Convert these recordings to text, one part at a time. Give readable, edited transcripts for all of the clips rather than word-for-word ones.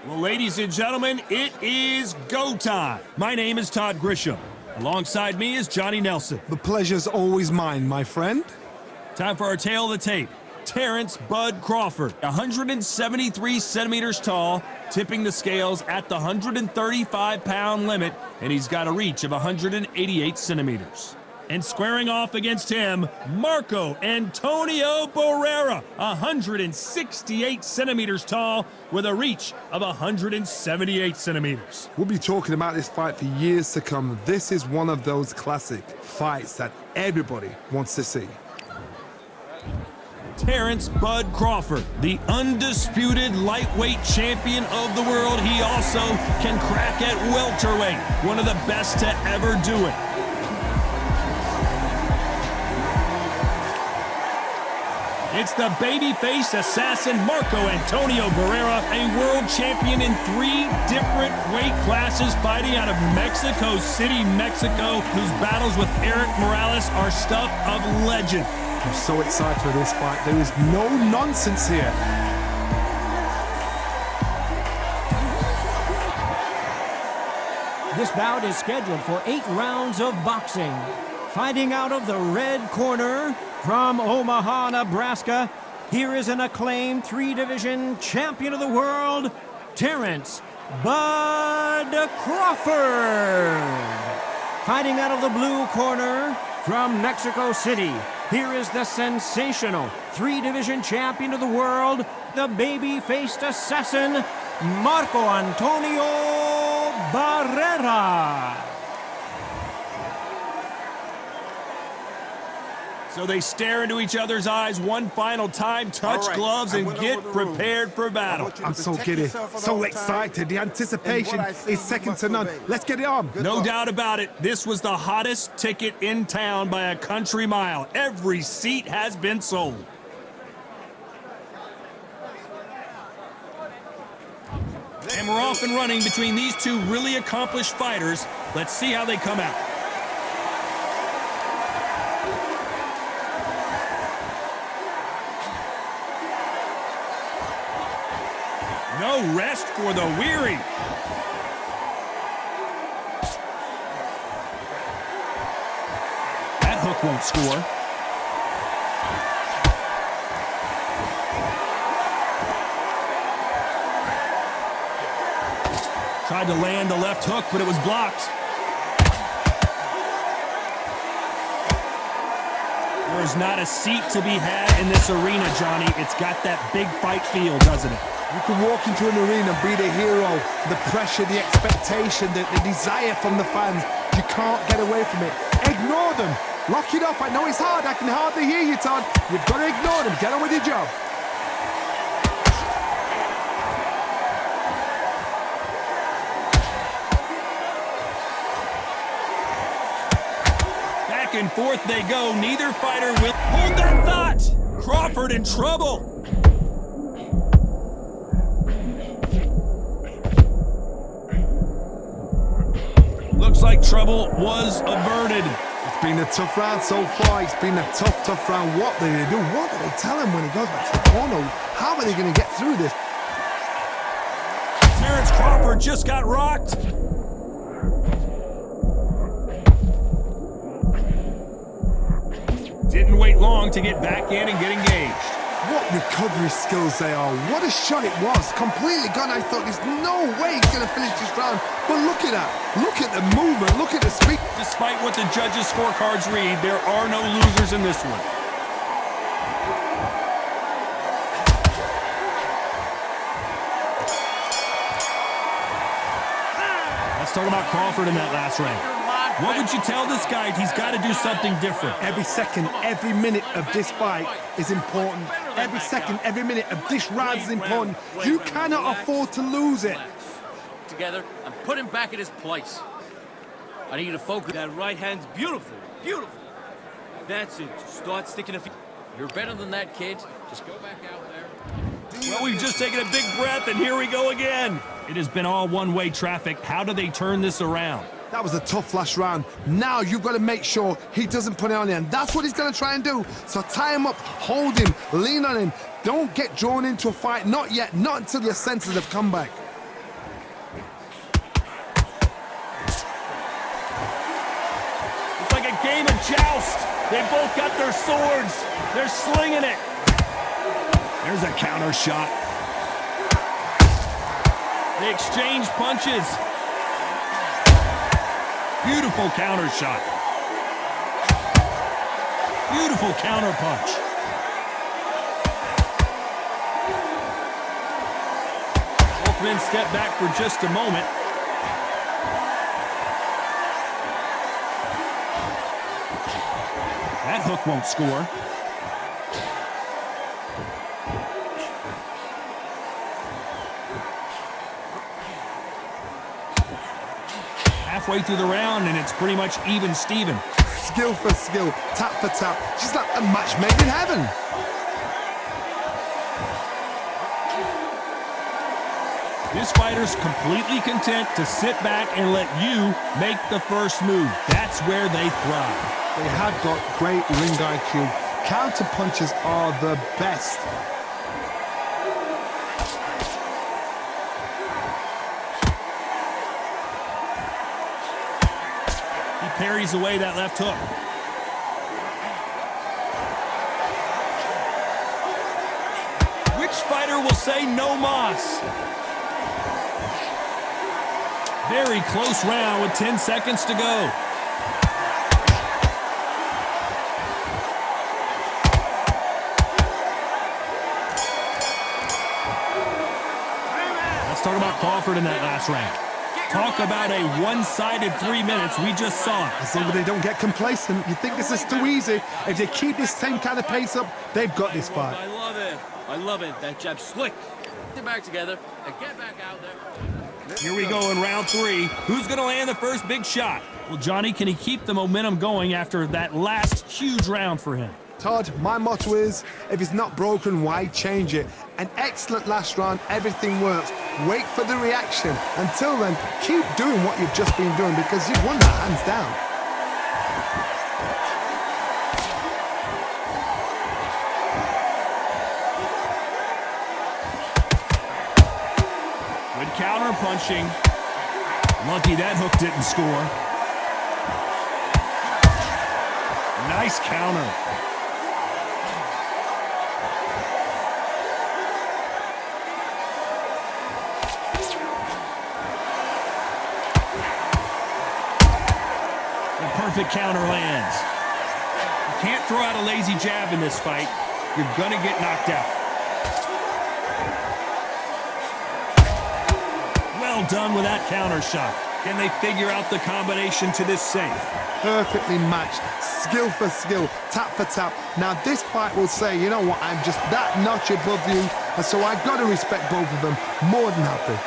Well, ladies and gentlemen, it is go time. My name is Todd Grisham. Alongside me is Johnny Nelson. The pleasure's always mine, my friend. Time for our tail of the tape. Terrence Bud Crawford, 173 centimeters tall, tipping the scales at the 135-pound limit, and he's got a reach of 188 centimeters. And squaring off against him, Marco Antonio Barrera, 168 centimeters tall with a reach of 178 centimeters. We'll be talking about this fight for years to come. This is one of those classic fights that everybody wants to see. Terrence Bud Crawford, the undisputed lightweight champion of the world. He also can crack at welterweight, one of the best to ever do it. It's the babyface assassin Marco Antonio Barrera, a world champion in 3 different weight classes, fighting out of Mexico City, Mexico, whose battles with Eric Morales are stuff of legend. I'm so excited for this fight. There is no nonsense here. This bout is scheduled for 8 rounds of boxing. Fighting out of the red corner, from Omaha, Nebraska, here is an acclaimed 3-division champion of the world, Terrence Bud Crawford. Fighting out of the blue corner, from Mexico City, here is the sensational 3-division champion of the world, the baby-faced assassin, Marco Antonio Barrera. So they stare into each other's eyes one final time, touch gloves, and get prepared for battle. I'm so giddy, so excited. The anticipation is second to none. Let's get it on. No doubt about it, this was the hottest ticket in town by a country mile. Every seat has been sold. And we're off and running between these two really accomplished fighters. Let's see how they come out. No rest for the weary. That hook won't score. Tried to land the left hook, but it was blocked. There's not a seat to be had in this arena, Johnny. It's got that big fight feel, doesn't it? You can walk into an arena and be the hero. The pressure, the expectation, the desire from the fans. You can't get away from it. Ignore them. Lock it off. I know it's hard. I can hardly hear you, Todd. You've got to ignore them. Get on with your job. Back and forth they go. Neither fighter will hold that thought. Crawford in trouble. Looks like trouble was averted. It's been a tough round so far. It's been a tough round. What do they do? What do they tell him when he goes back to the corner? How are they going to get through this? Terrence Crawford just got rocked. Didn't wait long to get back in and get engaged. What recovery skills they are. What a shot it was. Completely gone. I thought there's no way he's going to finish this round. But look at that. Look at the movement. Look at the speed. Despite what the judges' scorecards read, there are no losers in this one. Let's talk about Crawford in that last round. What would you tell this guy? He's got to do something different. Every second, every minute of this fight is important. Every second, every minute of this round is important. You cannot afford to lose it. Together and put him back in his place. I need you to focus. That right hand's beautiful, beautiful. That's it. Start sticking a feet. You're better than that, kid. Just go back out there. Well, we've just taken a big breath, and here we go again. It has been all one-way traffic. How do they turn this around? That was a tough last round. Now you've got to make sure he doesn't put it on you, and that's what he's going to try and do. So tie him up, hold him, lean on him. Don't get drawn into a fight. Not yet. Not until your senses have come back. It's like a game of joust. They both got their swords. They're slinging it. There's a counter shot. They exchange punches. Beautiful counter shot. Beautiful counter punch. Both men step back for just a moment. That hook won't score. Halfway through the round, and it's pretty much even Steven. Skill for skill, tap for tap. She's like a match made in heaven. This fighter's completely content to sit back and let you make the first move. That's where they thrive. They have got great ring IQ. Counter punches are the best. Parries away that left hook. Which fighter will say no mas? Very close round with 10 seconds to go. Let's talk about Crawford in that last round. Talk about a one-sided 3 minutes. We just saw it. As long as they don't get complacent, you think this is too easy. If they keep this same kind of pace up, they've got this fight. I love it. I love it. That jab slick. Get back together and get back out there. Here we go in round 3. Who's going to land the first big shot? Well, Johnny, can he keep the momentum going after that last huge round for him? Todd, my motto is, if it's not broken, why change it? An excellent last round, everything works. Wait for the reaction. Until then, keep doing what you've just been doing because you've won that hands down. Good counter punching. Lucky that hook didn't score. Nice counter. Perfect counter lands. You can't throw out a lazy jab in this fight. You're gonna get knocked out. Well done with that counter shot. Can they figure out the combination to this safe? Perfectly matched, skill for skill, tap for tap. Now this fight will say, you know what, I'm just that notch above you, and so I've got to respect both of them. More than happy.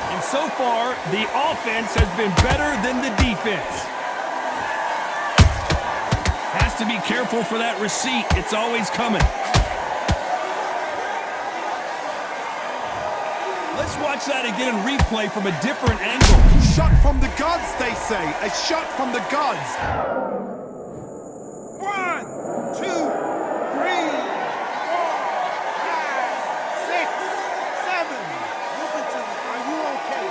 And so far, the offense has been better than the defense. Has to be careful for that receipt. It's always coming. Let's watch that again in replay from a different angle. Shot from the gods, they say. A shot from the gods. 1, 2, 3, 4, 5, 6, 7. Listen to me. Are you okay?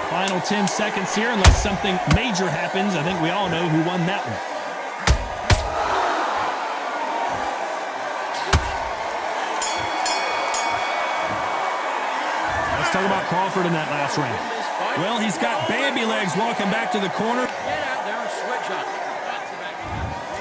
Final 10 seconds here, unless something major happens. I think we all know who won that one. Let's talk about Crawford in that last round. Well, he's got Bambi legs walking back to the corner. Get out there and switch up.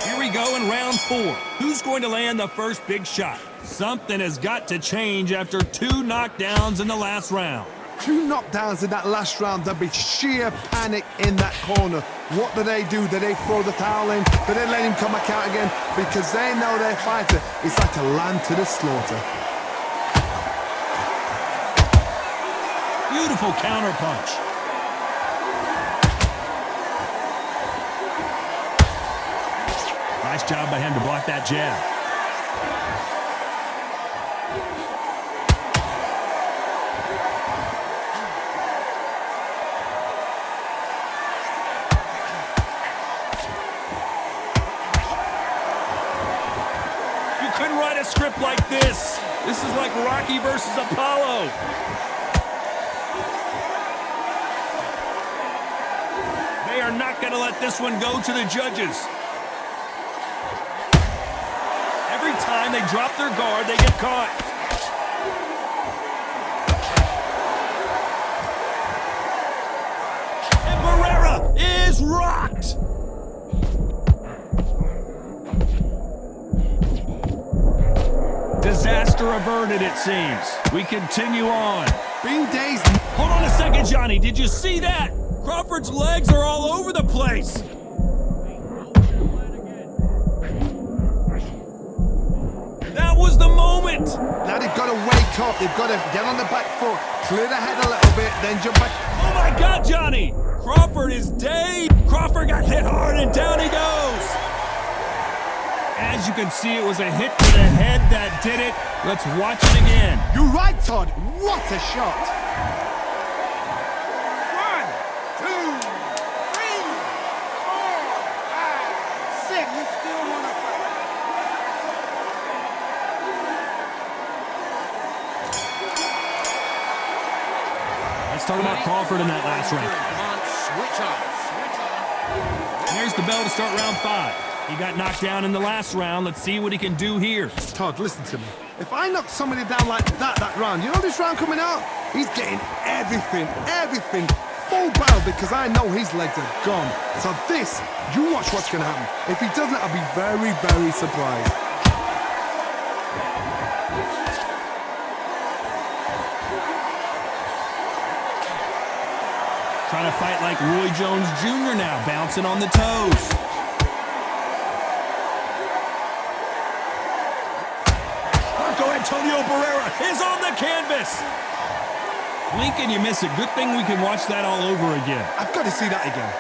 Here we go in round 4. Who's going to land the first big shot? Something has got to change after 2 knockdowns in the last round. 2 knockdowns in that last round. There'll be sheer panic in that corner. What do? Do they throw the towel in? Do they let him come back out again? Because they know their fighter is like a lamb to the slaughter. Beautiful counter punch. Nice job by him to block that jab. You couldn't write a script like this. This is like Rocky versus Apollo. They are not going to let this one go to the judges. Every time they drop their guard, they get caught. And BARRERA is rocked. Disaster averted, it seems. We continue on. Being dazed. Hold on a second, Johnny. Did you see that? Crawford's legs are all over the place. That was the moment. Now they've got to wake up. They've got to get on the back foot, clear the head a little bit, then jump back. Oh my God, Johnny. Crawford is dead. Crawford got hit hard and down he goes. As you can see, it was a hit to the head that did it. Let's watch it again. You're right, Todd. What a shot. 1, 2, 3, 4, 5, 6. You still want to fight? Let's talk about Crawford in that last round. Come on, switch on. Switch on. There's the bell to start round 5. He got knocked down in the last round. Let's see what he can do here. Todd, listen to me. If I knock somebody down like that round, you know this round coming out? He's getting everything, full barrel, because I know his legs are gone. So this, you watch what's going to happen. If he doesn't, I'll be very, very surprised. Trying to fight like Roy Jones Jr. now, bouncing on the toes. Antonio BARRERA is on the canvas. Blink and you miss it. Good thing we can watch that all over again. I've got to see that again.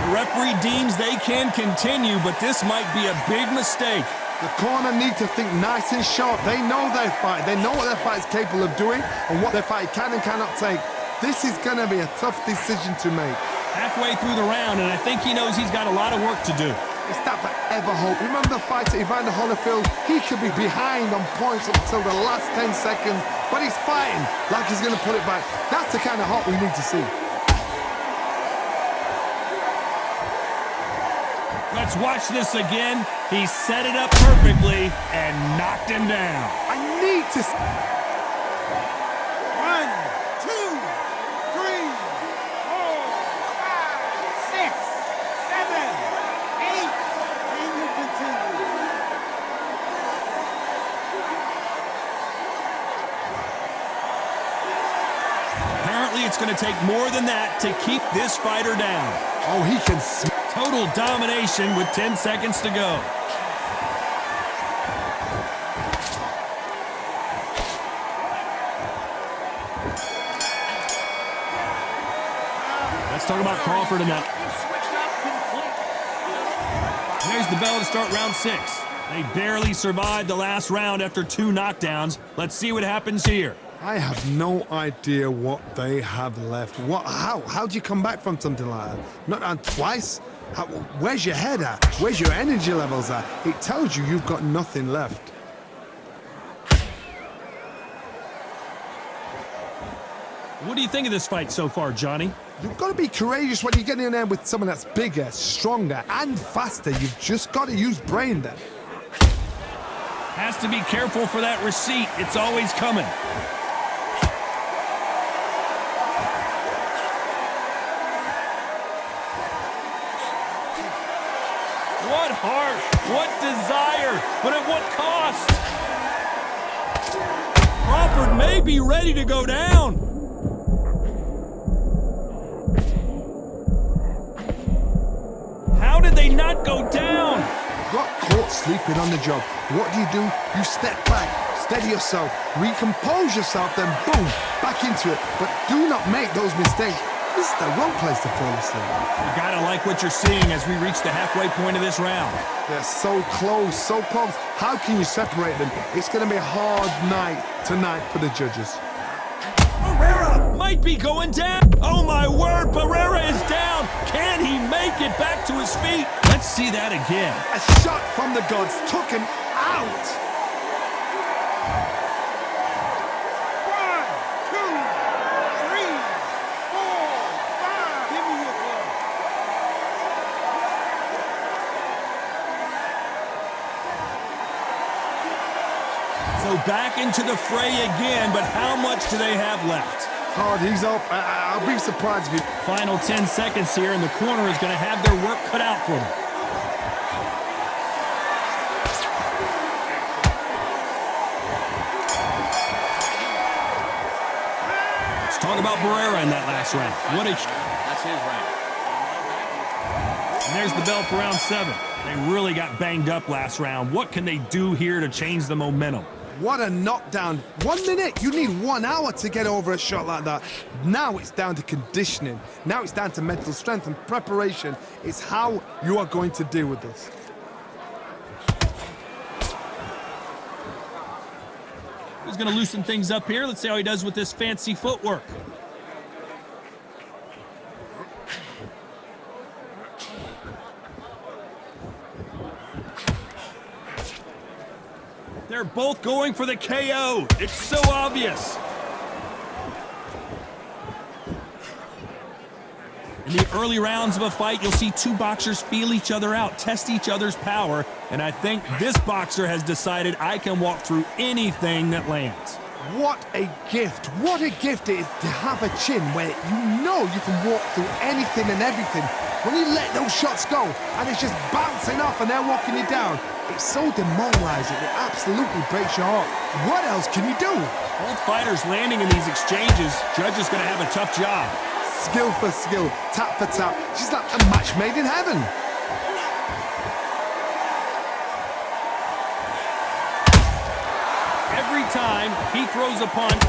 The referee deems they can continue, but this might be a big mistake. The corner need to think nice and sharp. They know their fight. They know what their fight is capable of doing and what their fight can and cannot take. This is going to be a tough decision to make. Halfway through the round, and I think he knows he's got a lot of work to do. It's that forever hope. Remember the fight at Evander Holyfield? He could be behind on points until the last 10 seconds, but he's fighting like he's going to put it back. That's the kind of hope we need to see. Let's watch this again. He set it up perfectly and knocked him down. I need to... 1, 2, 3, 4, 5, 6, 7, 8, and you continue. Apparently, it's going to take more than that to keep this fighter down. Oh, he can... Total domination with 10 seconds to go. Let's talk about Crawford in that. There's the bell to start round 6. They barely survived the last round after 2 knockdowns. Let's see what happens here. I have no idea what they have left. How do you come back from something like that? Not twice? Where's your head at? Where's your energy levels at? It tells you you've got nothing left. What do you think of this fight so far, Johnny? You've got to be courageous when you get in there with someone that's bigger, stronger, and faster. You've just got to use brain then. Has to be careful for that receipt. It's always coming. What heart, what desire, but at what cost? Crawford may be ready to go down. did they not go down? Got caught sleeping on the job. What do? You step back, steady yourself, recompose yourself, then boom, back into it. But do not make those mistakes. This is the wrong place to fall asleep. You gotta like what you're seeing as we reach the halfway point of this round. They're so close, so close. How can you separate them? It's gonna be a hard night tonight for the judges. Barrera might be going down. Oh my word, Barrera is down. Can he make it back to his feet? Let's see that again. A shot from the gods took him out. 1, 2, 3, 4, 5. Give me your glove. So back into the fray again, but how much do they have left? Hard, he's up. I'll be surprised if he... Final 10 seconds here, and the corner is going to have their work cut out for them. Let's talk about Barrera in that last round. That's his round. And there's the bell for round 7. They really got banged up last round. What can they do here to change the momentum? What a knockdown. 1 minute, you need 1 hour to get over a shot like that. Now it's down to conditioning. Now it's down to mental strength and preparation. It's how you are going to deal with this. He's going to loosen things up here. Let's see how he does with this fancy footwork. They're both going for the KO. It's so obvious. In the early rounds of a fight, you'll see two boxers feel each other out, test each other's power, and I think this boxer has decided I can walk through anything that lands. What a gift. What a gift it is to have a chin where you know you can walk through anything and everything. When you let those shots go and it's just bouncing off and they're walking you down, it's so demoralizing. It absolutely breaks your heart. What else can you do? Both fighters landing in these exchanges. Judge is going to have a tough job. Skill for skill, tap for tap. She's like a match made in heaven. Every time he throws a punch.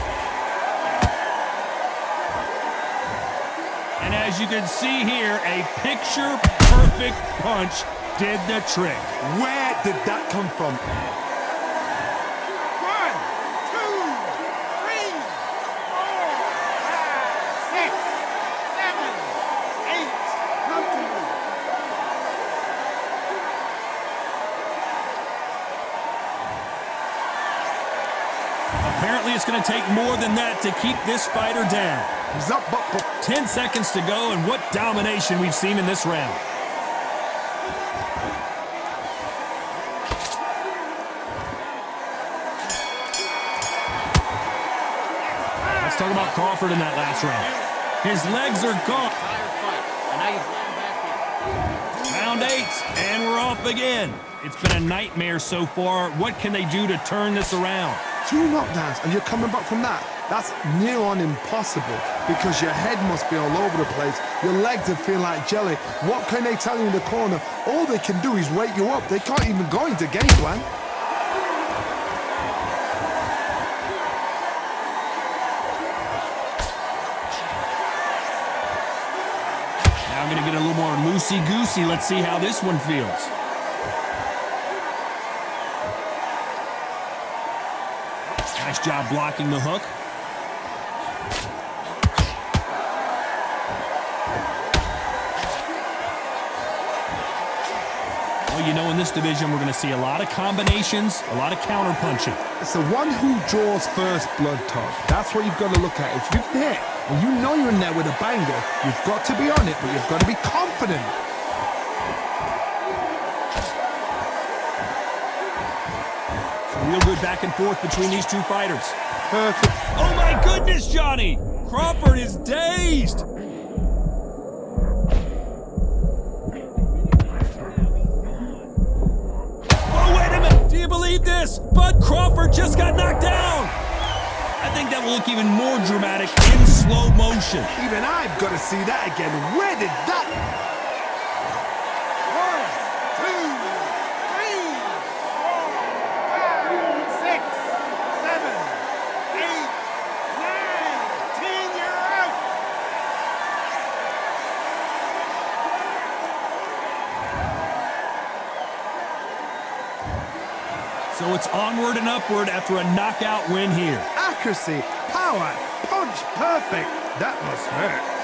And as you can see here, a picture-perfect punch did the trick. Where did that come from? 1, 2, 3, 4, 5, 6, 7, 8. Come to me. Apparently it's going to take more than that to keep this fighter down. He's up, but 10 seconds to go, and what domination we've seen in this round. Let's talk about Crawford in that last round. His legs are gone. Entire fight. And now he's lying back here. Round 8, and we're off again. It's been a nightmare so far. What can they do to turn this around? 2 knockdowns and you're coming back from that. That's near on impossible because your head must be all over the place. Your legs will feel like jelly. What can they tell you in the corner? All they can do is wake you up. They can't even go into game plan. Now I'm going to get a little more loosey-goosey. Let's see how this one feels. Nice job blocking the hook. Well, you know, in this division, we're going to see a lot of combinations, a lot of counter-punching. It's the one who draws first blood, Todd. That's what you've got to look at. If you're there and you know you're in there with a banger, you've got to be on it, but you've got to be confident. Real good back and forth between these two fighters. Perfect. Oh my goodness, Johnny! Crawford is dazed! Oh, wait a minute! Do you believe this? Bud Crawford just got knocked down! I think that will look even more dramatic in slow motion. Even I've got to see that again. Where did that... 1, So it's onward and upward after a knockout win here. Accuracy, power, punch perfect. That must hurt.